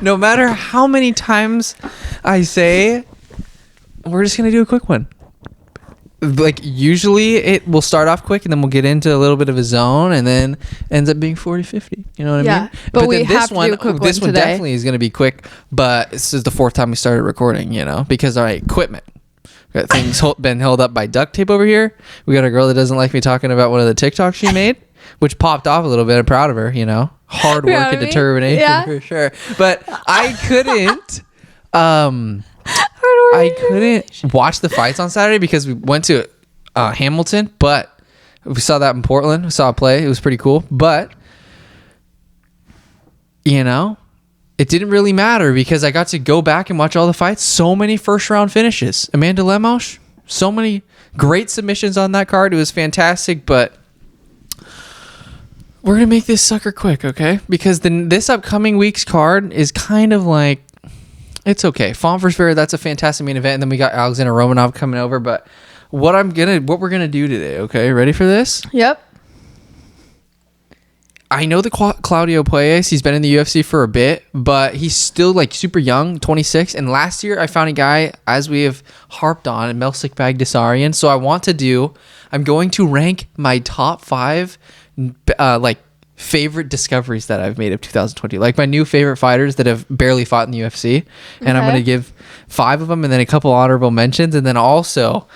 No matter how many times I say, we're just going to do a quick one. Like, usually it will start off quick and then we'll get into a little bit of a zone and then ends up being 40-50. You know what I mean? But we have to do a quick one this one today. definitely is going to be quick, but this is the fourth time we started recording, you know, because our equipment. We got things been held up by duct tape over here. We got a girl that doesn't like me talking about one of the TikToks she made, which popped off a little bit. I'm proud of her, you know. Hard work and determination for sure. But I couldn't... I couldn't watch the fights on Saturday because we went to Hamilton, but we saw that in Portland. We saw a play. It was pretty cool. But, you know, it didn't really matter because I got to go back and watch all the fights. So many first round finishes. Amanda Lemos, so many great submissions on that card. It was fantastic, but we're going to make this sucker quick, okay? Because this upcoming week's card is kind of like, it's okay. Font vs. Vera, that's a fantastic main event. And then we got Alexander Romanov coming over. But what we're gonna do today, okay? Ready for this? Yep. I know the Claudio Puelles, he's been in the UFC for a bit, but he's still like super young, 26. And last year I found a guy, as we have harped on, Melsik Bagdasaryan. So I'm going to rank my top 5 favorite discoveries that I've made of 2020, like my new favorite fighters that have barely fought in the UFC, and I'm going to give 5 of them and then a couple honorable mentions, and then also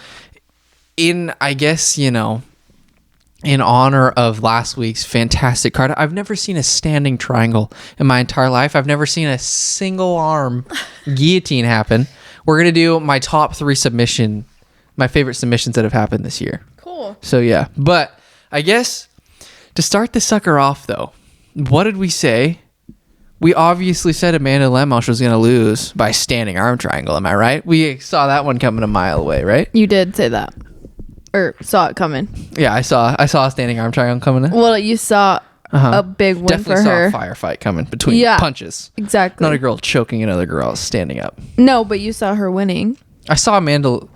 in honor of last week's fantastic card. I've never seen a standing triangle in my entire life. I've never seen a single arm guillotine happen. We're going to do my top 3 my favorite submissions that have happened this year. Cool. So yeah, but I guess to start the sucker off, though, what did we say? We obviously said Amanda Lemos was going to lose by standing arm triangle. Am I right? We saw that one coming a mile away, right? You did say that. Or saw it coming. Yeah, I saw a standing arm triangle coming in. Well, you saw a big win Definitely for her. Saw a firefight coming between punches. Exactly. Not a girl choking another girl standing up. No, but you saw her winning. I saw Andrade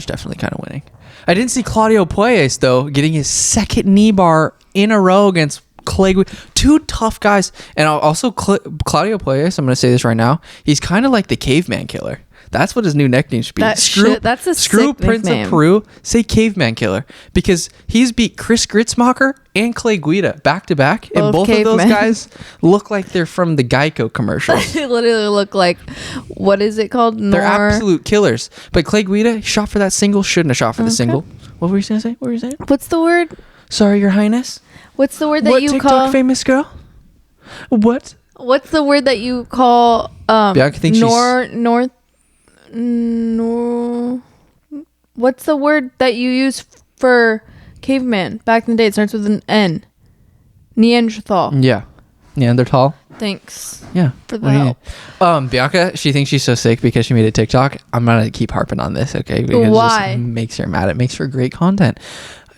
definitely kind of winning. I didn't see Claudio Puelles, though, getting his second knee bar in a row against Clay. 2 tough guys. And also, Claudio Puelles, I'm going to say this right now, he's kind of like the caveman killer. That's what his new nickname should be. That's a Screw sick Prince nickname. of Peru, say Caveman Killer. Because he's beat Chris Gritzmacher and Clay Guida back to back. And both of those guys look like they're from the Geico commercials. They literally look like, what is it called? They're absolute killers. But Clay Guida, he shot for that single, shouldn't have shot for the single. What were you going to say? What were you saying? What's the word? Sorry, Your Highness. What's the word that you TikTok call famous girl? What? What's the word that you call Bianca thinks what's the word that you use for caveman back in the day? It starts with an N. Neanderthal. Yeah. Neanderthal. Thanks. Yeah. For the help. Bianca, she thinks she's so sick because she made a TikTok. I'm gonna keep harping on this, okay? Because why? It just makes her mad. It makes for great content.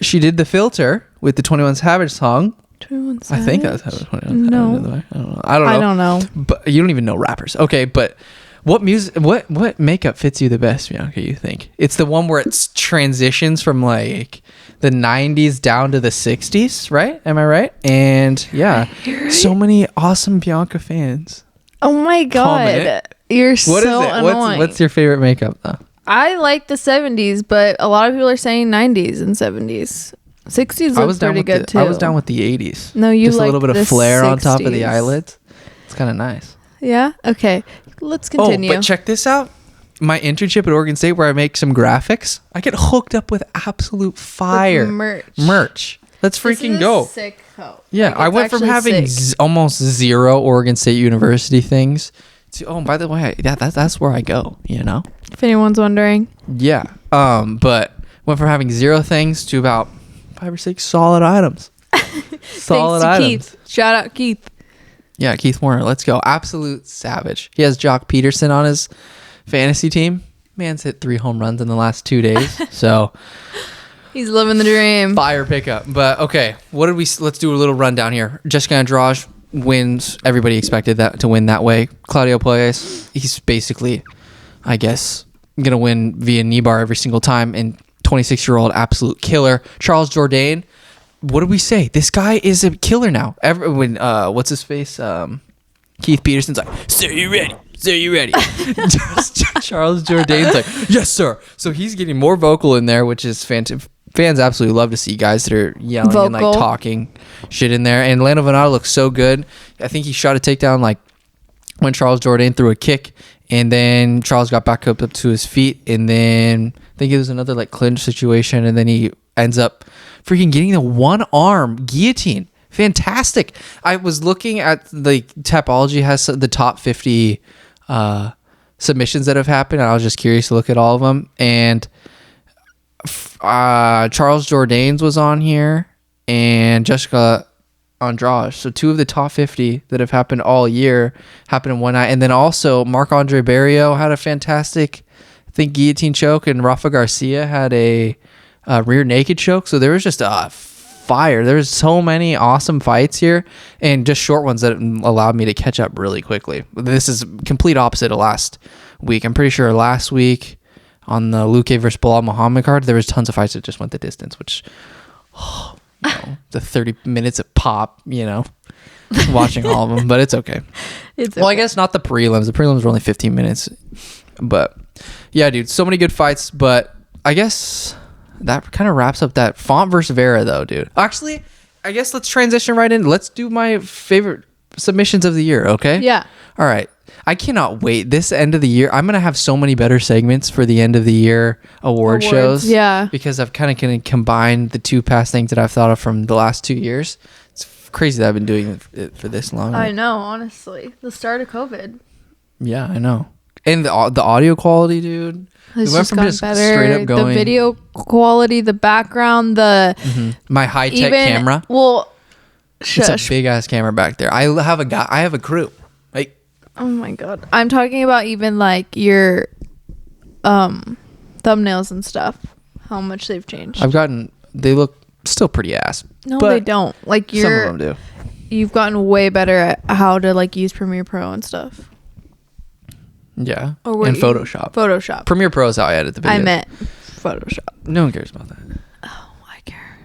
She did the filter with the 21 Savage song. 21 Savage? I think that's how it was. No. I don't know. But you don't even know rappers. Okay, but what makeup fits you the best, Bianca, you think? It's the one where it transitions from like the 90s down to the 60s, right? Am I right? And yeah, so many awesome Bianca fans. Oh my God. You're so annoying. What's your favorite makeup though? I like the 70s, but a lot of people are saying 90s and 70s. 60s look pretty good too. I was down with the 80s. No, you just a little bit of flare 60s. On top of the eyelids. It's kind of nice. Yeah. Okay. Let's continue. Oh, but check this out. My internship at Oregon State, where I make some graphics, I get hooked up with absolute fire merch. Let's freaking go. Sick coat. Yeah, I went from having almost 0 Oregon State University things to, oh, by the way, that's where I go, you know? If anyone's wondering. Yeah. But went from having 0 things to about 5 or 6 solid items. Solid items. Keith. Shout out Keith. Yeah, Keith Warner. Let's go. Absolute savage. He has Jock Peterson on his fantasy team. Man's hit 3 home runs in the last 2 days. So he's living the dream. Fire pickup. But okay, let's do a little rundown here. Jessica Andrade wins. Everybody expected that to win that way. Claudio Puelles, he's basically, I guess, going to win via knee bar every single time. And 26-year-old absolute killer. Charles Jourdain. What did we say? This guy is a killer now. What's his face? Keith Peterson's like, "Sir, you ready? Sir, you ready?" Charles Jourdain's like, "Yes, sir." So he's getting more vocal in there, which is fantastic. Fans absolutely love to see guys that are yelling and like talking shit in there. And Lando Venado looks so good. I think he shot a takedown like when Charles Jourdain threw a kick, and then Charles got back up to his feet, and then I think it was another like clinch situation, and then he ends up freaking getting the one arm guillotine. Fantastic. I was looking at the Tapology has the top 50 submissions that have happened. I was just curious to look at all of them, and Charles Jourdain's was on here, and Jessica Andrade. So 2 of the top 50 that have happened all year happened in one night. And then also Marc-Andre Barrios had a fantastic, I think, guillotine choke, and Rafa Garcia had a rear naked choke. So there was just a fire. There's so many awesome fights here, and just short ones that allowed me to catch up really quickly. This is complete opposite of last week. I'm pretty sure last week on the Luque versus Bilal Muhammad card, there was tons of fights that just went the distance, which the 30 minutes of pop, watching all of them, but it's okay. Well, I guess not the prelims. The prelims were only 15 minutes, but yeah, dude, so many good fights. But I guess that kind of wraps up that Font versus Vera, though, dude. Actually, I guess let's transition right in. Let's do my favorite submissions of the year, okay? Yeah. All right. I cannot wait. This end of the year, I'm going to have so many better segments for the end of the year award shows. Yeah. Because I've kind of going to combine the 2 past things that I've thought of from the last 2 years. It's crazy that I've been doing it for this long. I know, honestly. The start of COVID. Yeah, I know. And the audio quality, dude. It's just gotten better. Straight up going. The video quality, the background, my high-tech camera. Well, it's a big-ass camera back there. I have a crew. Oh my god. I'm talking about even like your thumbnails and stuff. How much they've changed. They look still pretty ass. No, they don't. Like some of them do. You've gotten way better at how to like use Premiere Pro and stuff. Yeah. And Photoshop. Photoshop. Premiere Pro is how I edit the video. I meant Photoshop. No one cares about that. Oh, I care.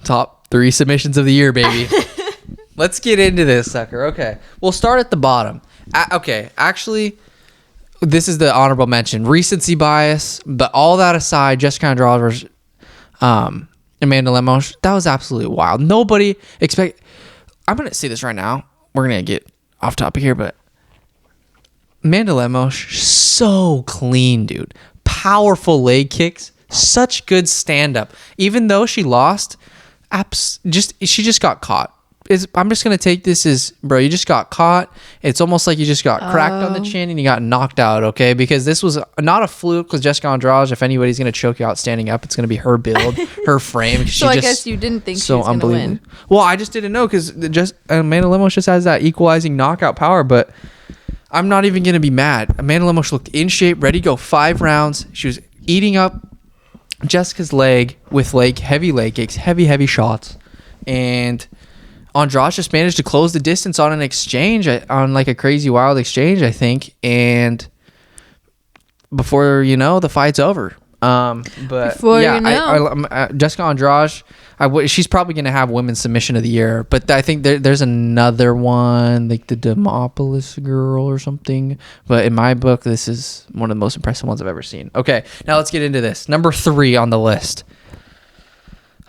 Top 3 submissions of the year, baby. Let's get into this sucker. Okay. We'll start at the bottom. Okay. Actually, this is the honorable mention. Recency bias. But all that aside, Jessica Andrade versus Amanda Lemos, that was absolutely wild. Nobody I'm going to say this right now. We're going to get off topic here, but Amanda Lemos, so clean, dude. Powerful leg kicks. Such good stand-up. Even though she lost, she just got caught. I'm just going to take this as, bro, you just got caught. It's almost like you just got cracked on the chin and you got knocked out, okay? Because this was not a fluke, because Jessica Andrade, if anybody's going to choke you out standing up, it's going to be her build, her frame. So I guess you didn't think she was going to win. Well, I just didn't know, because Amanda Lemos just has that equalizing knockout power, but I'm not even going to be mad. Amanda Lemos looked in shape, ready to go 5 rounds. She was eating up Jessica's leg with heavy leg kicks, heavy shots, and Andrade just managed to close the distance on an exchange, on like a crazy wild exchange, I think. And before the fight's over. Jessica Andrade, she's probably going to have women's submission of the year. But I think there's another one, like the Demopolis girl or something. But in my book, this is one of the most impressive ones I've ever seen. Okay, now let's get into this. Number 3 on the list.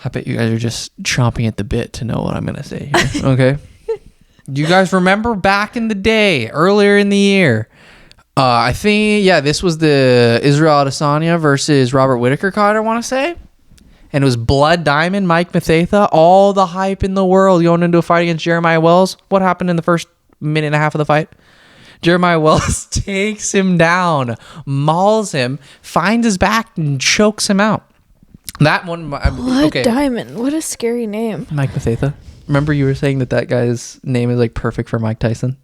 I bet you guys are just chomping at the bit to know what I'm going to say here. Okay. Do you guys remember back in the day, earlier in the year? I think, this was the Israel Adesanya versus Robert Whittaker card, I want to say. And it was Blood Diamond, Mike Mathetha. All the hype in the world going into a fight against Jeremiah Wells. What happened in the first minute and a half of the fight? Jeremiah Wells takes him down, mauls him, finds his back, and chokes him out. That one, Blood Diamond. What a scary name. Mike Mathetha. Remember you were saying that guy's name is like perfect for Mike Tyson?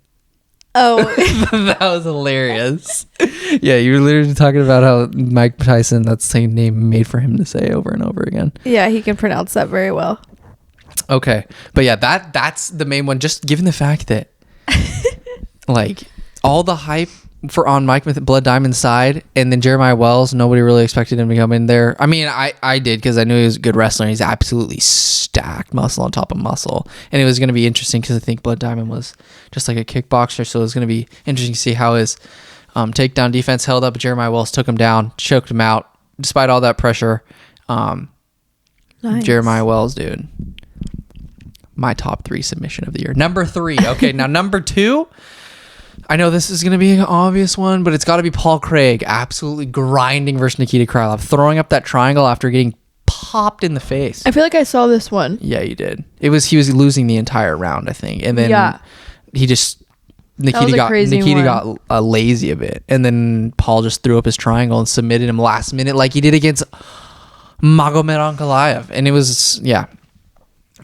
Oh. That was hilarious. Yeah, you were literally talking about how Mike Tyson, that's the same name made for him to say over and over again. Yeah, he can pronounce that very well. Okay. But yeah, that's the main one. Just given the fact that like all the hype on Mike with Blood Diamond's side, and then Jeremiah Wells, nobody really expected him to come in there. I mean, I did, because I knew he was a good wrestler. He's absolutely stacked, muscle on top of muscle, and it was going to be interesting because I think Blood Diamond was just like a kickboxer, so it was going to be interesting to see how his takedown defense held up. Jeremiah Wells took him down, choked him out, despite all that pressure. Nice. Jeremiah Wells, dude, my top 3 submission of the year. Number 3. Okay, now number 2. I know this is going to be an obvious one, but it's got to be Paul Craig absolutely grinding versus Nikita Krylov, throwing up that triangle after getting popped in the face. I feel like I saw this one. Yeah, you did. He was losing the entire round, I think, and then Nikita got lazy a bit, and then Paul just threw up his triangle and submitted him last minute like he did against Magomed Ankalaev, and it was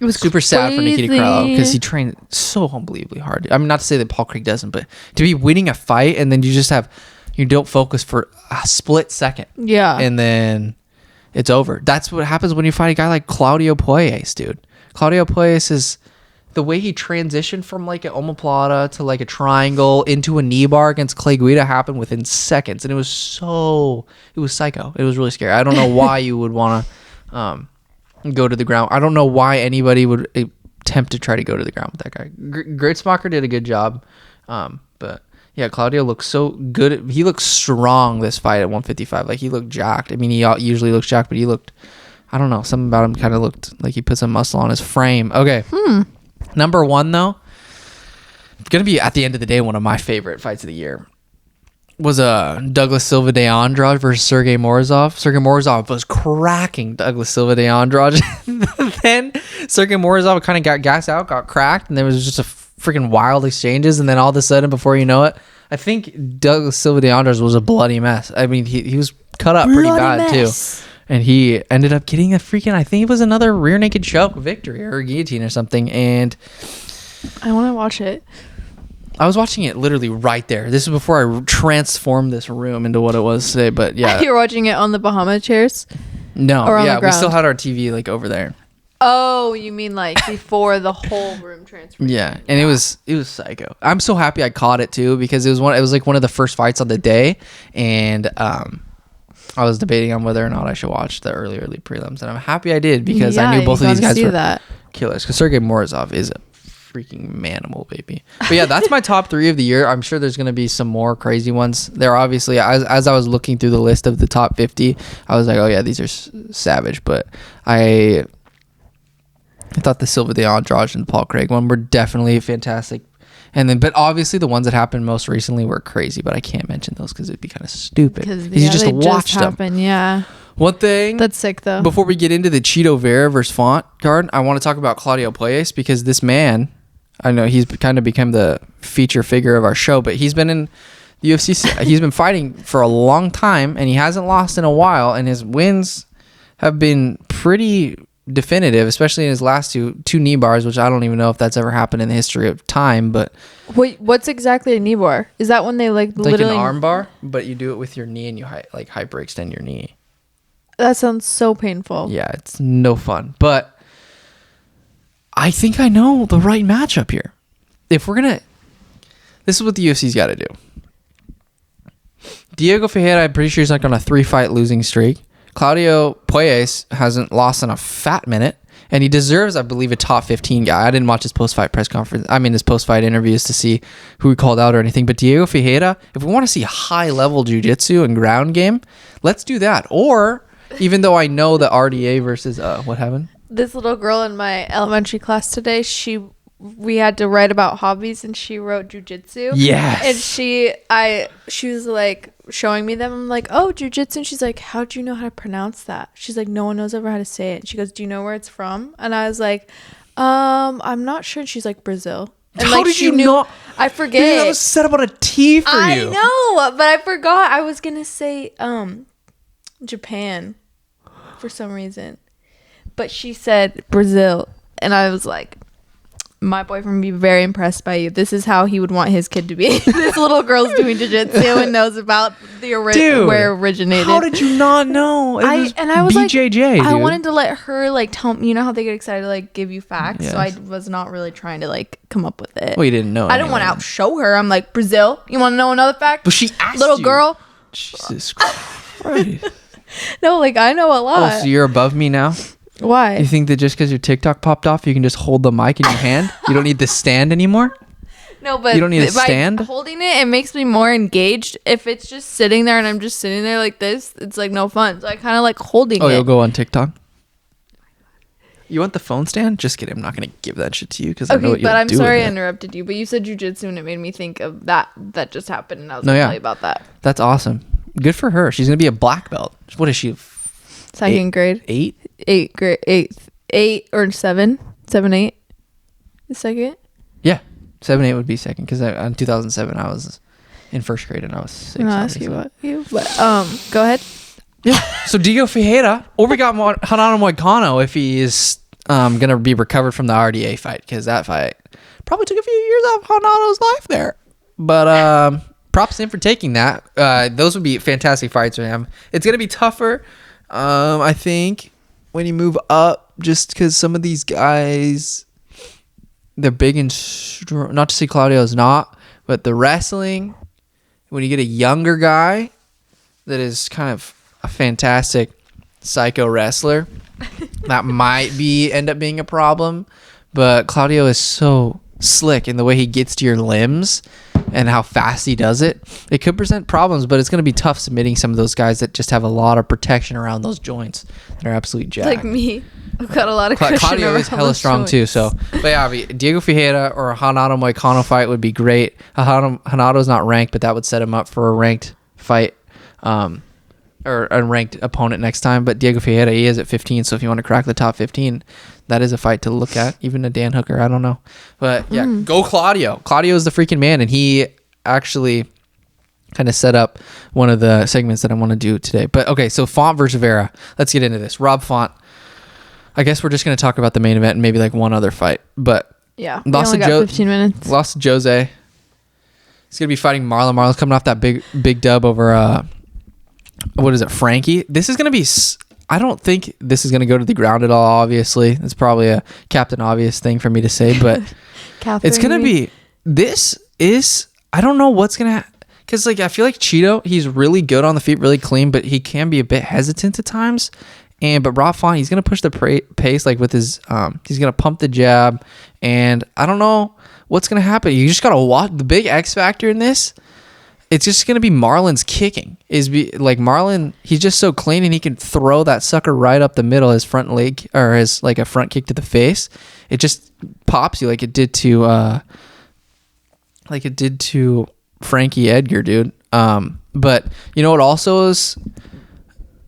It was super sad for Nikita Krylov because he trained so unbelievably hard. I mean, not to say that Paul Craig doesn't, but to be winning a fight and then you don't focus for a split second. Yeah. And then it's over. That's what happens when you fight a guy like Claudio Puelles, dude. Claudio Puelles is the way he transitioned from like an omoplata to like a triangle into a knee bar against Clay Guida happened within seconds. And it was psycho. It was really scary. I don't know why you would want to, go to the ground. I don't know why anybody would attempt to try to go to the ground with that guy. Gertzmacher did a good job, but yeah, Claudio looked so good. He looked strong this fight at 155. Like he looked jacked. I mean, he usually looks jacked, but he looked, I don't know, something about him kind of looked like he put some muscle on his frame. Okay, Number 1 though, gonna be at the end of the day one of my favorite fights of the year. Was Douglas Silva de Andrade versus Sergey Morozov. Sergey Morozov was cracking Douglas Silva de Andrade. Then Sergey Morozov kind of got gassed out, got cracked, and there was just a freaking wild exchanges. And then all of a sudden, before you know it, I think Douglas Silva de Andrade was a bloody mess. I mean, he was cut up pretty bad too. And he ended up getting a freaking, I think it was another rear naked choke victory or a guillotine or something. And I want to watch it. I was watching it literally right there. This is before I transformed this room into what it was today. But yeah, you're watching it on the Bahama chairs. No, yeah, we still had our TV like over there. Oh, you mean like before the whole room transferred? Yeah, and it was psycho. I'm so happy I caught it too because it was like one of the first fights on the day, and I was debating on whether or not I should watch the early prelims, and I'm happy I did because I knew both of these guys were killers. Because Sergey Morozov is a freaking manimal, baby. But yeah, that's my top 3 of the year. I'm sure there's gonna be some more crazy ones. There obviously, as I was looking through the list of the top 50, I was like, oh yeah, these are savage. But I thought the Silva de Andrade and the Paul Craig one were definitely fantastic. And then, but obviously the ones that happened most recently were crazy. But I can't mention those because it'd be kind of stupid. Because you just watched them. Yeah. One thing that's sick though. Before we get into the Cheeto Vera versus Font card, I want to talk about Claudio Puelles because this man, I know he's kind of become the feature figure of our show, but he's been in the UFC. He's been fighting for a long time and he hasn't lost in a while. And his wins have been pretty definitive, especially in his last two knee bars, which I don't even know if that's ever happened in the history of time. But wait, what's exactly a knee bar? Is that when they like literally an arm bar, but you do it with your knee and you hyperextend your knee? That sounds so painful. Yeah, it's no fun. But I think I know the right matchup here. If we're gonna, this is what the UFC's got to do. Diego Ferreira, I'm pretty sure he's like on a 3-fight losing streak. Claudio Puelles hasn't lost in a fat minute, and he deserves, I believe, a top 15 guy. I didn't watch his post-fight press conference. I mean, his post-fight interviews to see who he called out or anything. But Diego Ferreira, if we want to see high-level jiu-jitsu and ground game, let's do that. Or, even though I know the RDA versus, what happened? This little girl in my elementary class today, we had to write about hobbies and she wrote jiu-jitsu. Yes. And she was like showing me them. I'm like, oh, jiu-jitsu. And she's like, how do you know how to pronounce that? She's like, no one knows ever how to say it. And she goes, do you know where it's from? And I was like, I'm not sure. And she's like, Brazil. And how did you know? I forget. Dude, that was set up on a T for you. I know, but I forgot. I was gonna say Japan for some reason. But she said Brazil, and I was like, my boyfriend would be very impressed by you. This is how he would want his kid to be. This little girl's doing jiu-jitsu and knows about the where it originated. How did you not know? I was BJJ, like, I dude. wanted to let her like tell me. You know how they get excited to like give you facts. Yes. So I was not really trying to like come up with it. Well, you didn't know. I didn't want to outshow her. I'm like, Brazil. You want to know another fact? But she asked little you. Girl. Jesus Christ. No, like I know a lot. Oh, so you're above me now? Why? You think that just because your TikTok popped off, you can just hold the mic in your hand? You don't need the stand anymore? No, but you don't need a stand. Holding it makes me more engaged. If it's just sitting there and I'm just sitting there like this, it's like no fun. So I kind of like holding it. Oh, you'll go on TikTok? You want the phone stand? Just kidding. I'm not going to give that shit to you because I know what you'll do. But I'm with sorry it. I interrupted you. But you said jujitsu and it made me think of that just happened. And I was going to tell you about that. That's awesome. Good for her. She's going to be a black belt. What is she? Second grade. 8? 8 grade. 8 or 7. 7, 8. The second? Yeah. 7, 8 would be second because in 2007 I was in first grade and I was 6. I'm not asking about you, but go ahead. Yeah. So Diego Ferreira, or we got Hanano Moicano if he is gonna be recovered from the RDA fight, because that fight probably took a few years off Hanano's life there. But props to him for taking that. Those would be fantastic fights for him. It's gonna be tougher, I think, when you move up, just because some of these guys, they're big and strong. Not to say Claudio's not, but the wrestling, when you get a younger guy that is kind of a fantastic psycho wrestler, that might end up being a problem. But Claudio is so slick in the way he gets to your limbs and how fast he does it. It could present problems, but it's going to be tough submitting some of those guys that just have a lot of protection around those joints. They're absolute jacked. Like me. I've got a lot of cushion Claudio is hella strong joints too. So, but yeah, Diego Ferreira or a Hanano Moicano fight would be great. Hanato's not ranked, but that would set him up for a ranked fight, or a ranked opponent next time. But Diego Ferreira, he is at 15. So if you want to crack the top 15, that is a fight to look at. Even a Dan Hooker, I don't know. But yeah, go Claudio. Claudio is the freaking man, and he actually kind of set up one of the segments that I want to do today. But okay, so Font versus Vera. Let's get into this. Rob Font. I guess we're just going to talk about the main event and maybe like one other fight. But yeah, we only got 15 minutes. Lost to Jose. He's going to be fighting Marlon. Marlon's coming off that big dub over, what is it, Frankie? This is going to be... I don't think this is going to go to the ground at all, obviously. It's probably a Captain Obvious thing for me to say, but it's going to be... This is... I don't know what's going to... Because like I feel like Cheeto, he's really good on the feet, really clean, but he can be a bit hesitant at times. But Rob Font, he's going to push the pace like with his... he's going to pump the jab. And I don't know what's going to happen. You just got to watch. The big X factor in this... It's just going to be Marlon's kicking. Like Marlon, he's just so clean and he can throw that sucker right up the middle, his front leg, or his like a front kick to the face. It just pops you like it did to Frankie Edgar, dude. But you know what also is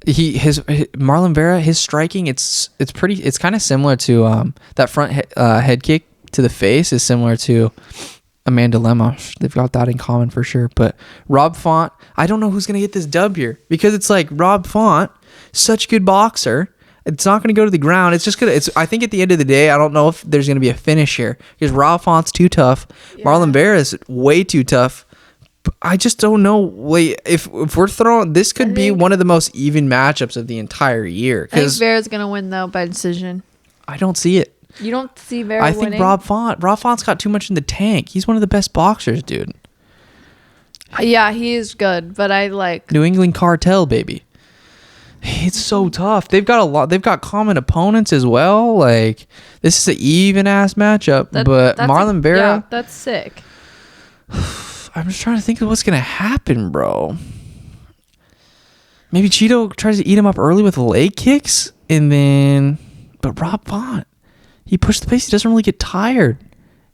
his Marlon Vera, his striking, it's kind of similar to that front head kick to the face is similar to Amanda Lemos. They've got that in common for sure. But Rob Font, I don't know who's going to get this dub here, because it's like Rob Font, such a good boxer. It's not going to go to the ground. It's just going to... I think at the end of the day, I don't know if there's going to be a finish here, because Rob Font's too tough. Yeah. Marlon Vera is way too tough. I just don't know. Wait, if we're throwing... This could be one of the most even matchups of the entire year. I think Vera's going to win, though, by decision. I don't see it. You don't see Vera winning? I think Rob Font's got too much in the tank. He's one of the best boxers, dude. Yeah, he is good, but I like... New England Cartel, baby. It's so tough. They've got common opponents as well. Like, this is an even-ass matchup, but Marlon Vera... Yeah, that's sick. I'm just trying to think of what's going to happen, bro. Maybe Cheeto tries to eat him up early with leg kicks, and then... But Rob Font... He pushed the pace. He doesn't really get tired.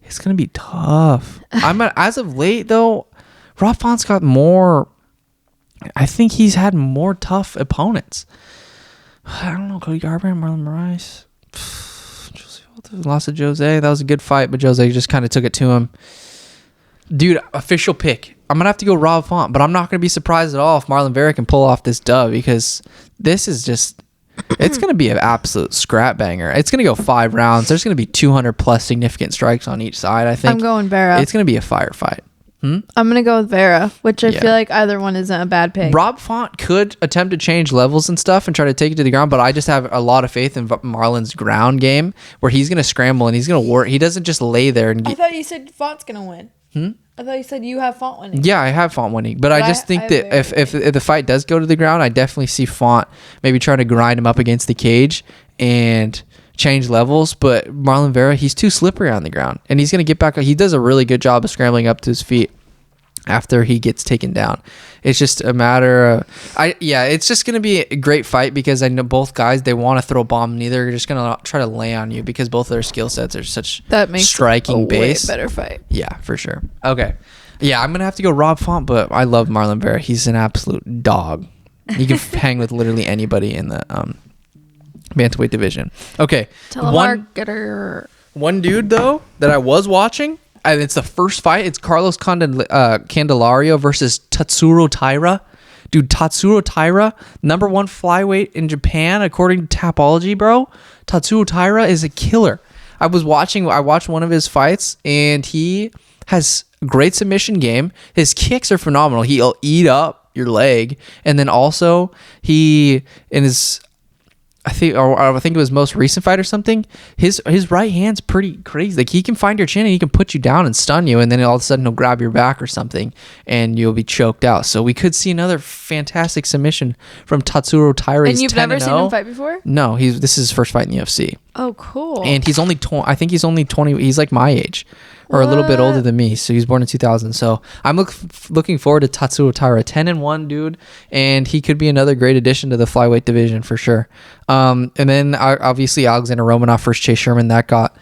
It's going to be tough. As of late, though, Rob Font's got more... I think he's had more tough opponents. I don't know. Cody Garbrandt, Marlon Moraes. Lost to Jose. That was a good fight, but Jose just kind of took it to him. Dude, official pick. I'm going to have to go Rob Font, but I'm not going to be surprised at all if Marlon Vera can pull off this dub, because this is just... It's going to be an absolute scrap banger. It's going to go 5 rounds. There's going to be 200 plus significant strikes on each side, I think. I'm going Vera. It's going to be a firefight. I'm going to go with Vera, which I feel like either one isn't a bad pick. Rob Font could attempt to change levels and stuff and try to take it to the ground, but I just have a lot of faith in Marlon's ground game where he's going to scramble and he's going to work. He doesn't just lay there and I thought you said Font's going to win. I thought you said you have Font winning. Yeah, I have Font winning, but I just think that if the fight does go to the ground, I definitely see Font maybe trying to grind him up against the cage and change levels. But Marlon Vera, he's too slippery on the ground, and he's going to get back. He does a really good job of scrambling up to his feet after he gets taken down. It's just a matter of it's just going to be a great fight because I know both guys, they want to throw a bomb. Neither are just going to try to lay on you because both of their skill sets are such that makes striking base. Way better fight. Yeah, for sure. Okay. Yeah, I'm going to have to go Rob Font, but I love Marlon Vera. He's an absolute dog. He can hang with literally anybody in the bantamweight division. Okay. One dude, though, that I was watching, and it's the first fight. It's Carlos Candelario versus Tatsuro Taira. Dude, Tatsuro Taira, number 1 flyweight in Japan, according to Tapology, bro. Tatsuro Taira is a killer. I watched one of his fights, and he has great submission game. His kicks are phenomenal. He'll eat up your leg, and then also I think it was most recent fight or something. His right hand's pretty crazy. Like, he can find your chin and he can put you down and stun you, and then all of a sudden he'll grab your back or something, and you'll be choked out. So we could see another fantastic submission from Tatsuro Taira. And you've never seen him fight before? No, this is his first fight in the UFC. Oh, cool. And he's only I think he's only 20. He's like my age. Or a little bit older than me. So he was born in 2000. So I'm looking forward to Tatsuro Taira. 10-1 dude, and he could be another great addition to the flyweight division for sure. And then obviously Alexander Romanov versus Chase Sherman, that got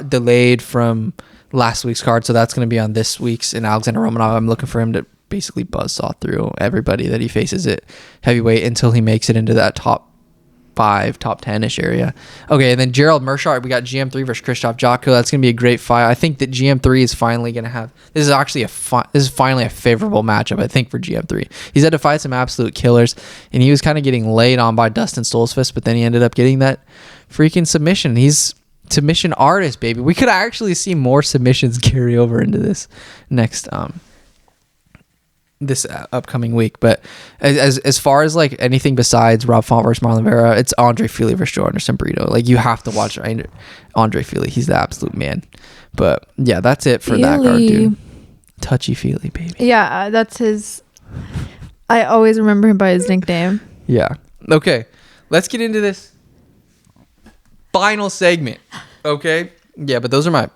delayed from last week's card, so that's going to be on this week's. And Alexander Romanov, I'm looking for him to basically buzzsaw through everybody that he faces at heavyweight until he makes it into that top 5, top 10-ish area. Okay, and then Gerald Meerschaert, we got GM3 versus Krzysztof Jotko. That's going to be a great fight. I think that GM3 is finally going to have... This is finally a favorable matchup, I think, for GM3. He's had to fight some absolute killers, and he was kind of getting laid on by Dustin Stoltzfus, but then he ended up getting that freaking submission. He's submission artist, baby. We could actually see more submissions carry over into this next... this upcoming week. But as far as like anything besides Rob Font versus Marlon Vera, it's Andre Fili versus Joe Anderson Brito. Like, you have to watch Andre Fili. He's the absolute man. But yeah, that's it for that card, dude. Touchy Fili, baby. Yeah, that's his. I always remember him by his nickname. Yeah. Okay, let's get into this final segment. Okay. Yeah, but those are my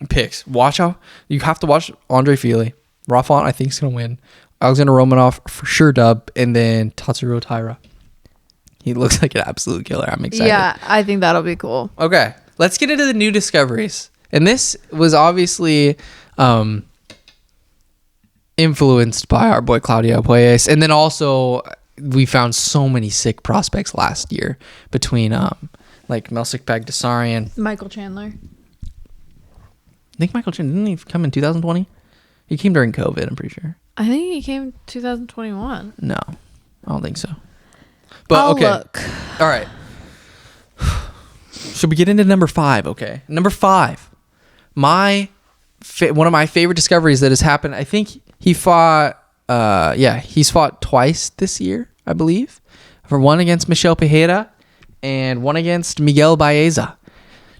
picks. Watch out. You have to watch Andre Fili. Rob Font, I think, is gonna win. Alexander Romanov for sure dub, and then Tatsuro Taira. He looks like an absolute killer. I'm excited. Yeah, I think that'll be cool. Okay, let's get into the new discoveries. And this was obviously influenced by our boy Claudio Puelles. And then also we found so many sick prospects last year between like Melsik Bagdasaryan. Michael Chandler. I think Michael Chandler, didn't he come in 2020? He came during COVID, I'm pretty sure. I think he came 2021. No, I don't think so. But okay. Look. All right. Should we get into number 5? Okay. Number 5. One of my favorite discoveries that has happened. I think he fought, he's fought twice this year, I believe. For one against Michel Pereira and one against Miguel Baeza.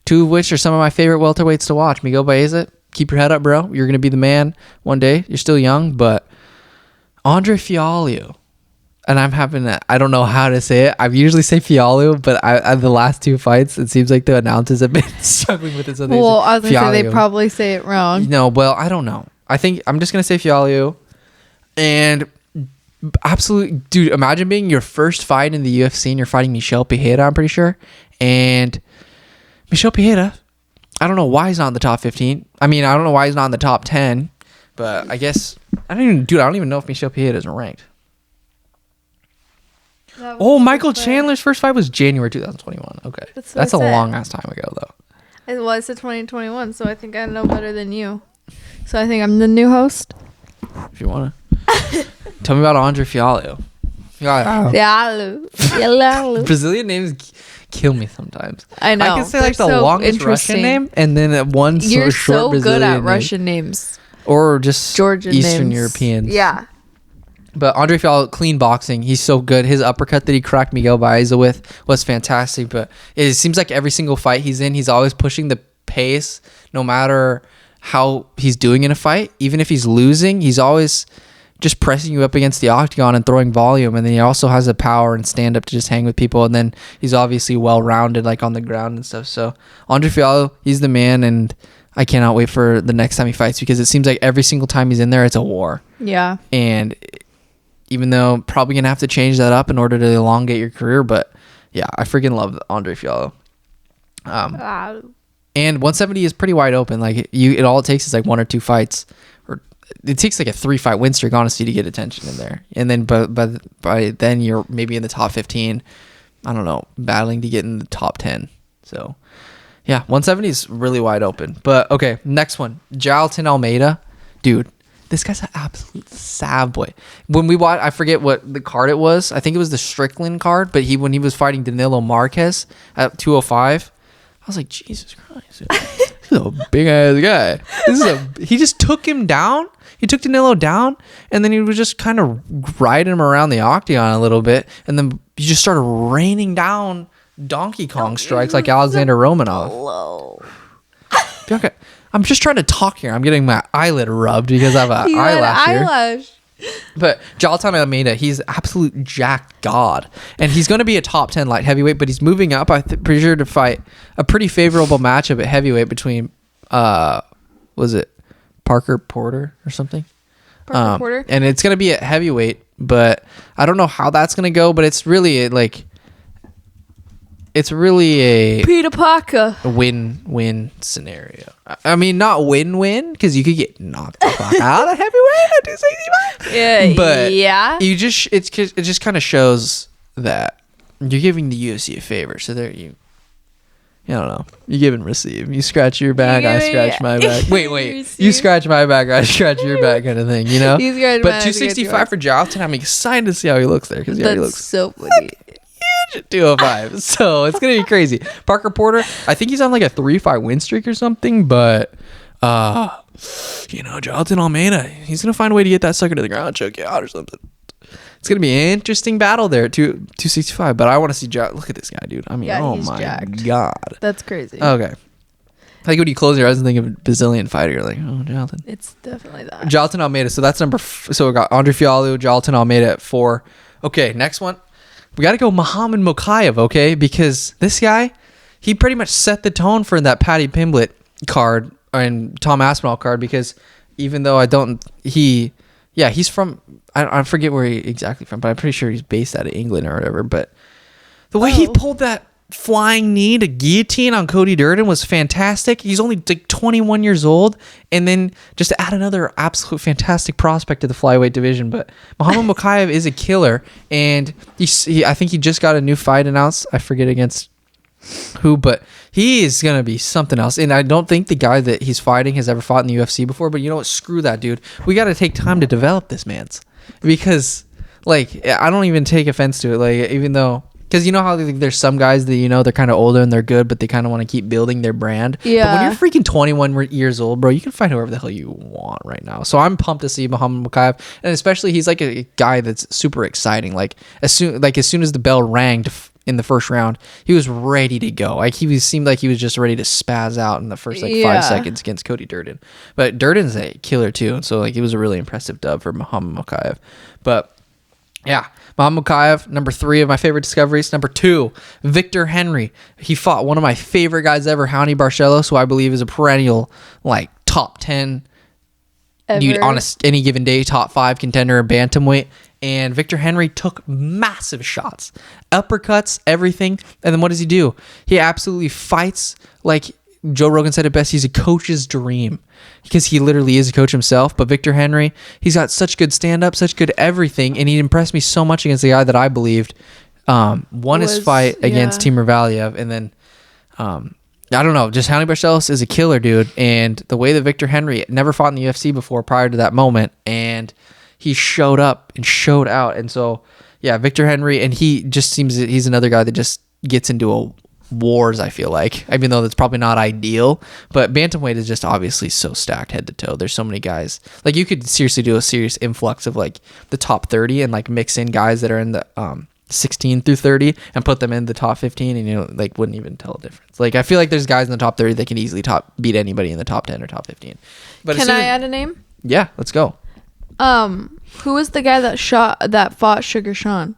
2 of which are some of my favorite welterweights to watch. Miguel Baeza, keep your head up, bro. You're going to be the man one day. You're still young, but Andre Fialho. And I don't know how to say it. I usually say Fialho, but the last 2 fights, it seems like the announcers have been struggling with it. So well, I was going to say they probably say it wrong. No, well, I don't know. I think I'm just going to say Fialho. And absolutely, dude, imagine being your first fight in the UFC and you're fighting Michel Pereira, I'm pretty sure. And Michel Pereira, I don't know why he's not in the top 15. I mean, I don't know why he's not in the top 10. But I guess, I don't even know if Michel Pereira is ranked. Michael Chandler's first fight was January 2021. Okay. That's a long ass time ago, though. It was 2021, so I think I know better than you. So I think I'm the new host. If you want to. Tell me about Andre Fialho. Brazilian names kill me sometimes. I know. I can say like the longest Russian name and then one You're short so Brazilian good at name. Russian names. Or just Georgian Eastern names. Europeans. Yeah. But Andre Fialho, clean boxing. He's so good. His uppercut that he cracked Miguel Baeza with was fantastic. But it seems like every single fight he's in, he's always pushing the pace no matter how he's doing in a fight. Even if he's losing, he's always just pressing you up against the octagon and throwing volume. And then he also has the power and stand up to just hang with people. And then he's obviously well-rounded like on the ground and stuff. So Andre Fialho, he's the man, and I cannot wait for the next time he fights because it seems like every single time he's in there, it's a war. Yeah. And even though probably going to have to change that up in order to elongate your career. But yeah, I freaking love Andre Fialho. And 170 is pretty wide open. Like all it takes is like 1 or 2 fights, or it takes like a 3-fight win streak, honestly, to get attention in there. And then by then you're maybe in the top 15. I don't know, battling to get in the top 10. So yeah, 170 is really wide open. But okay, next one, Jailton Almeida, dude. This guy's an absolute sad boy. When we watched, I forget what the card it was. I think it was the Strickland card. But when he was fighting Danilo Marquez at 205, I was like, Jesus Christ, this is a big ass guy. He just took him down. He took Danilo down, and then he was just kind of riding him around the octagon a little bit, and then he just started raining down Donkey Kong strikes like Alexander Romanov. Bianca, I'm just trying to talk here. I'm getting my eyelid rubbed because I have an eyelash here. But Jailton Almeida, he's absolute jack god. And he's going to be a top 10 light heavyweight, but he's moving up, pretty sure, to fight a pretty favorable matchup at heavyweight between, was it Parker Porter or something? Parker Porter? And it's going to be at heavyweight, but I don't know how that's going to go, but it's really a Peter Parker win-win scenario. I mean, not win-win because you could get knocked the fuck out of heavyweight at 265. Yeah, but yeah. it just kind of shows that you're giving the UFC a favor. So there you don't know. You give and receive. You scratch your back, I scratch my back. Wait. You scratch my back, I scratch your back, kind of thing. You know. But 265 for Jailton, I'm excited to see how he looks there because he already looks so funny. 205, so it's gonna be crazy. Parker Porter, I think he's on like a 3-fight win streak or something, but Jailton Almeida, he's gonna find a way to get that sucker to the ground, choke you out or something. It's gonna be an interesting battle there at 265, but I want to see look at this guy, dude. I mean, oh my god, that's crazy. Okay, like when you close your eyes and think of a Brazilian fighter, you're like, oh, Jailton. It's definitely that. Jailton Almeida, so that's so we got Andre Fialho, Jailton Almeida at 4. Okay, next one. We got to go Muhammad Mokaev, okay? Because this guy, he pretty much set the tone for that Paddy Pimblett card and Tom Aspinall card because even though he's from, I forget where he exactly from, but I'm pretty sure he's based out of England or whatever. But the way he pulled that flying knee to guillotine on Cody Durden was fantastic. He's only like 21 years old, and then just to add another absolute fantastic prospect to the flyweight division. But Muhammad Mokaev is a killer, and I think he just got a new fight announced. I forget against who, but he is gonna be something else. And I don't think the guy that he's fighting has ever fought in the UFC before. But you know what? Screw that, dude. We got to take time to develop this man's, because like I don't even take offense to it. Like even though. Because you know how there's some guys that, they're kind of older and they're good, but they kind of want to keep building their brand. Yeah. But when you're freaking 21 years old, bro, you can fight whoever the hell you want right now. So I'm pumped to see Muhammad Mokaev. And especially he's like a guy that's super exciting. Like as soon as the bell rang in the first round, he was ready to go. Like seemed like he was just ready to spaz out in the first 5 seconds against Cody Durden. But Durden's a killer too. And so it was a really impressive dub for Muhammad Mokaev. But yeah, Muhammad Mokaev, number 3 of my favorite discoveries. Number 2, Victor Henry. He fought one of my favorite guys ever, Raoni Barcelos, who I believe is a perennial top 10, dude, on any given day, top 5 contender in bantamweight. And Victor Henry took massive shots, uppercuts, everything. And then what does he do? He absolutely fights like Joe Rogan said it best. He's a coach's dream, because he literally is a coach himself. But Victor Henry, he's got such good stand-up, such good everything, and he impressed me so much against the guy that I believed won his fight against Timur Valiev. And then I don't know, just Raoni Barcelos is a killer, dude. And the way that Victor Henry never fought in the UFC before prior to that moment, and he showed up and showed out. And so Yeah, Victor Henry, and he just seems he's another guy that just gets into wars, I feel like, even though that's probably not ideal. But bantamweight is just obviously so stacked head to toe. There's so many guys. Like, you could seriously do a serious influx of like the top 30 and like mix in guys that are in the 16 through 30 and put them in the top 15, and, you know, like, wouldn't even tell a difference. Like, I feel like there's guys in the top 30 that can easily beat anybody in the top 10 or top 15. But can I add a name? Yeah, let's go. Who was the guy that fought Sugar Sean?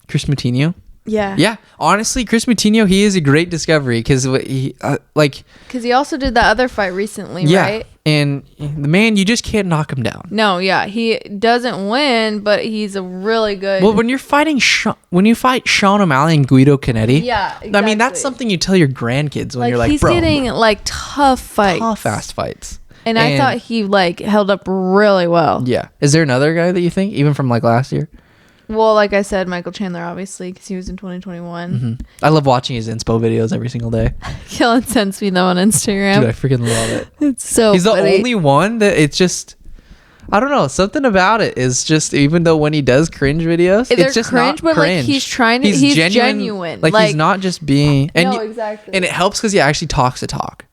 Chris Moutinho. Yeah. Yeah. Honestly, Chris Moutinho, he is a great discovery because he because he also did that other fight recently, right? And the man, you just can't knock him down. No, yeah, he doesn't win, but he's a really good. Well, when you fight Sean O'Malley and Guido Canetti, yeah, exactly. I mean, that's something you tell your grandkids when you're like, he's bro, getting like tough fights, tough-ass fights. And I thought he like held up really well. Yeah. Is there another guy that you think, even from like last year? Well, like I said, Michael Chandler, obviously, because he was in 2021. Mm-hmm. I love watching his inspo videos every single day. Kellan sends me them on Instagram. Dude, I freaking love it. It's so He's funny. the only one that it's just, I don't know, something about it is just, even though when he does cringe videos, it's just cringe, not but cringe. like he's trying to, he's genuine. Like, he's not just being, and no, exactly. And it helps because he actually talks the talk.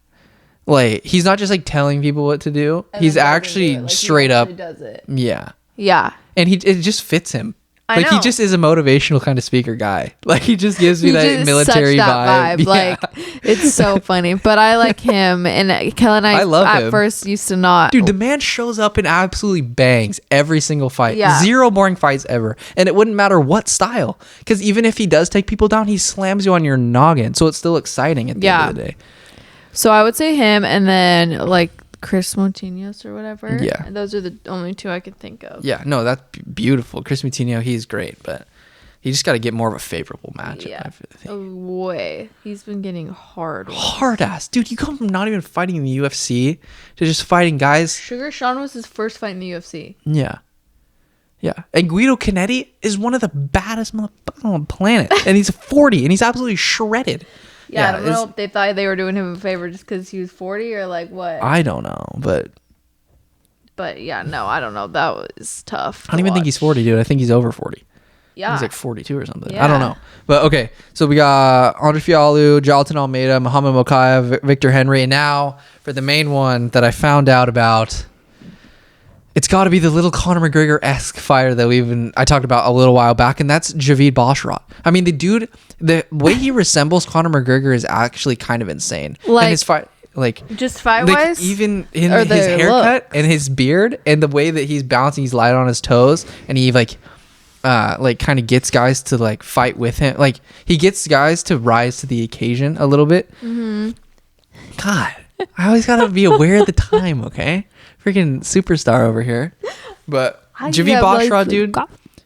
Like, he's not just like telling people what to do. And he's then actually like, straight he up does it. Yeah. Yeah. And it just fits him. I know. He just is a motivational kind of speaker guy. Like, he just gives me that military vibe. Yeah. Like, it's so funny. But I like him, and Kellan, I love at him. First used to not. Dude, the man shows up and absolutely bangs every single fight. Yeah. 0 boring fights ever. And it wouldn't matter what style. Because even if he does take people down, he slams you on your noggin. So it's still exciting at the end of the day. So I would say him, and then like Chris Moutinho or whatever. Yeah. And those are the only two I could think of. Yeah, no, that's beautiful. Chris Moutinho, he's great, but he just got to get more of a favorable matchup. Yeah. Way. He's been getting hard ass. Dude, you come from not even fighting in the UFC to just fighting guys. Sugar Sean was his first fight in the UFC. Yeah. Yeah. And Guido Canetti is one of the baddest motherfuckers on the planet. And he's 40 and he's absolutely shredded. Yeah, I don't know if they thought they were doing him a favor just because he was 40 or like what. I don't know, but yeah, no, I don't know. That was tough. I don't even think he's 40, dude. I think he's over 40. Yeah. He's like 42 or something. Yeah. I don't know. But okay, so we got Andre Fialho, Jonathan Almeida, Muhammad Mokaev, Victor Henry, and now for the main one that I found out about. It's got to be the little Conor McGregor-esque fighter that I talked about a little while back, and that's Javid Basharat. I mean, the dude, the way he resembles Conor McGregor is actually kind of insane. Like, and his fight, like just fight-wise? Like, even in his haircut and his beard and the way that he's bouncing, he's light on his toes, and he like kind of gets guys to like fight with him. Like, he gets guys to rise to the occasion a little bit. Mm-hmm. God, I always got to be aware of the time, okay? Freaking superstar over here. But Javid Basharat, dude,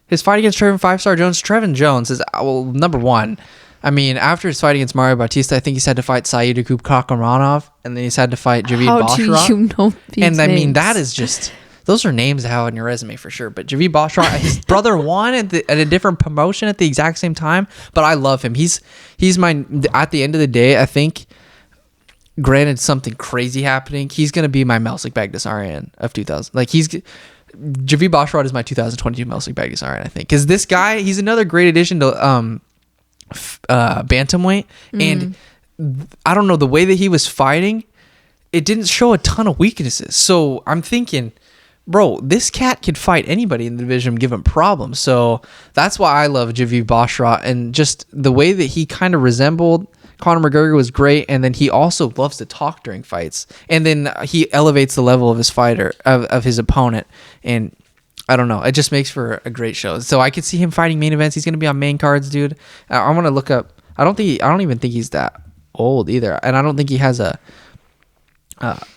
his fight against Trevin 5-Star Jones. Trevin Jones is, well, number one. I mean, after his fight against Mario Bautista, I think he's had to fight Saeed Kakhramonov, and then he's had to fight Javid Basharat. How do you know these names? I mean, that is just, those are names to have on your resume for sure. But Javid Basharat, his brother won at a different promotion at the exact same time. But I love him. He's my, at the end of the day, I think, granted something crazy happening, he's going to be my Melsik Baghdasaryan of 2000. Like, Javid Basharat is my 2022 Melsik Baghdasaryan, I think. Because this guy, he's another great addition to bantamweight. And I don't know, the way that he was fighting, it didn't show a ton of weaknesses. So I'm thinking, bro, this cat could fight anybody in the division and give him problems. So that's why I love Javid Basharat. And just the way that he kind of resembled Conor McGregor was great, and then he also loves to talk during fights, and then he elevates the level of his fighter, of his opponent, and I don't know, it just makes for a great show. So I could see him fighting main events. He's gonna be on main cards, dude. I want to look up. I don't even think he's that old either, and I don't think he has a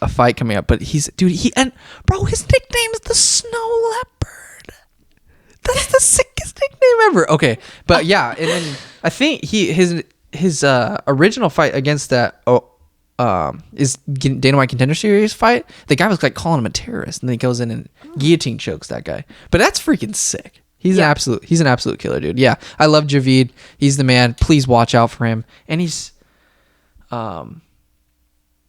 fight coming up. But his nickname is the Snow Leopard. That's the sickest nickname ever. Okay, but yeah, and then I think his original fight against that is Dana White Contender Series fight. The guy was like calling him a terrorist, and then he goes in and guillotine chokes that guy. But that's freaking sick. He's an absolute killer, dude. Yeah, I love Javid. He's the man. Please watch out for him. And he's born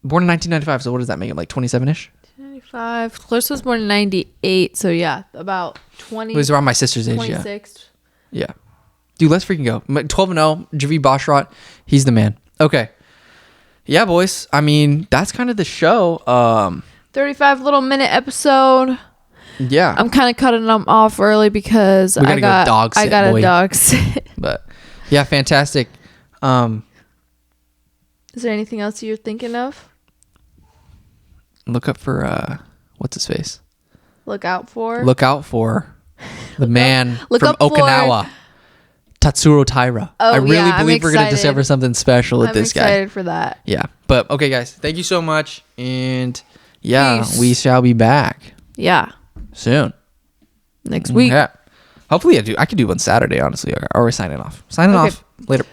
in 1995. So what does that make him, like 27-ish? 95. Clarissa was born in 98. So yeah, about 20. He was around my sister's age. 26. Yeah. Yeah. Dude, let's freaking go. 12-0, Javi Bashrat. He's the man. Okay. Yeah, boys. I mean, that's kind of the show. 35 little minute episode. Yeah. I'm kind of cutting them off early because I got a dog sit. But yeah, fantastic. Is there anything else you're thinking of? Look up for what's his face? Look out for the man from Okinawa. Tatsuro Taira. Oh, I really believe we're going to excited. discover something special with this guy. I'm excited for that. Yeah. But okay, guys, thank you so much. And yeah, Peace. we shall be back. Yeah. Soon. Next week. Yeah. Hopefully I can do one Saturday, honestly. Or we're signing off. Signing off. Later.